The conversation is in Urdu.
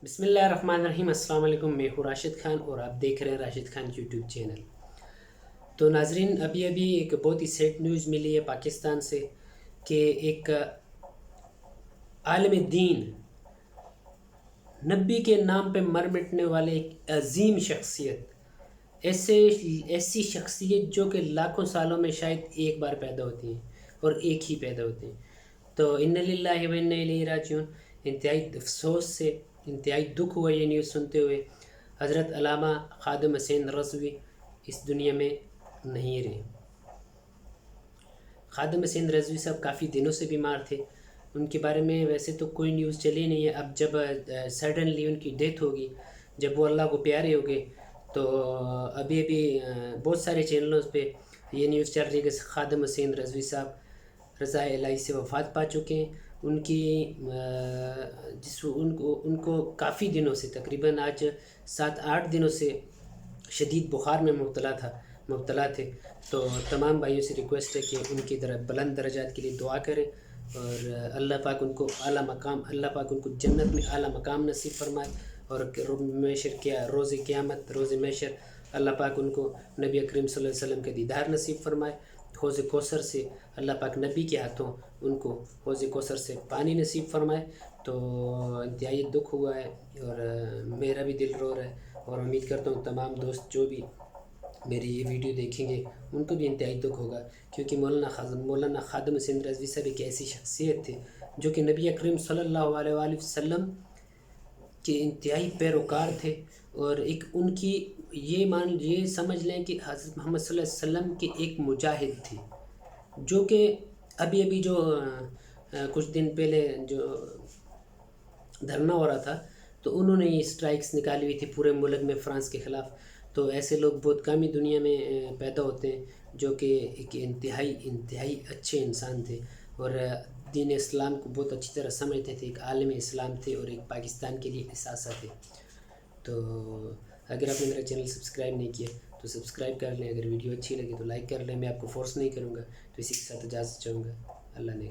بسم اللہ الرحمن الرحیم۔ السلام علیکم، میں ہوں راشد خان اور آپ دیکھ رہے ہیں راشد خان یوٹیوب چینل۔ تو ناظرین، ابھی ایک بہت ہی سیڈ نیوز ملی ہے پاکستان سے کہ ایک عالم دین، نبی کے نام پہ مر مٹنے والے ایک عظیم شخصیت، ایسی شخصیت جو کہ لاکھوں سالوں میں شاید ایک بار پیدا ہوتی ہیں اور ایک ہی پیدا ہوتے ہیں۔ تو ان للہ و انا الیہ راجعون۔ انتہائی افسوس سے، انتہائی دکھ ہوا یہ نیوز سنتے ہوئے۔ حضرت علامہ خادم حسین رضوی اس دنیا میں نہیں رہے۔ خادم حسین رضوی صاحب کافی دنوں سے بیمار تھے۔ ان کے بارے میں ویسے تو کوئی نیوز چلی نہیں ہے۔ اب جب سڈنلی ان کی ڈیتھ ہوگی، جب وہ اللہ کو پیارے ہو گئے، تو ابھی بہت سارے چینلوں پہ یہ نیوز چل رہی ہے کہ خادم حسین رضوی صاحب رضا الہی سے وفات پا چکے ہیں۔ ان کو کافی دنوں سے، تقریباً آج 7-8 دنوں سے شدید بخار میں مبتلا تھے۔ تو تمام بھائیوں سے ریکویسٹ ہے کہ ان کی بلند درجات کے لیے دعا کریں، اور اللہ پاک ان کو جنت میں اعلیٰ مقام نصیب فرمائے، اور روز قیامت، روز محشر اللہ پاک ان کو نبی اکرم صلی اللہ علیہ وسلم کے دیدار نصیب فرمائے۔ حوض کوثر سے اللہ پاک نبی کے ہاتھوں ان کو حوض کوثر سے پانی نصیب فرمائے۔ تو انتہائی دکھ ہوا ہے، اور میرا بھی دل رو رہا ہے، اور امید کرتا ہوں تمام دوست جو بھی میری یہ ویڈیو دیکھیں گے ان کو بھی انتہائی دکھ ہوگا، کیونکہ مولانا خادم حسین رضوی صاحب ایک ایسی شخصیت تھے جو کہ نبی اکرم صلی اللہ علیہ وآلہ وسلم کے انتہائی پیروکار تھے، اور ایک ان کی یہ سمجھ لیں کہ حضرت محمد صلی اللہ علیہ وسلم کے ایک مجاہد تھے، جو کہ ابھی جو کچھ دن پہلے جو دھرنا ہو رہا تھا، تو انہوں نے یہ اسٹرائکس نکالی ہوئی تھی پورے ملک میں فرانس کے خلاف۔ تو ایسے لوگ بہت کم ہی دنیا میں پیدا ہوتے ہیں جو کہ ایک انتہائی اچھے انسان تھے، اور دین اسلام کو بہت اچھی طرح سمجھتے تھے، ایک عالم اسلام تھے، اور ایک پاکستان کے لیے اثاثہ تھے۔ تو اگر آپ نے میرا چینل سبسکرائب نہیں کیا تو سبسکرائب کر لیں، اگر ویڈیو اچھی لگی تو لائک کر لیں۔ میں آپ کو فورس نہیں کروں گا۔ تو اسی کے ساتھ اجازت چاہوں گا۔ اللہ نے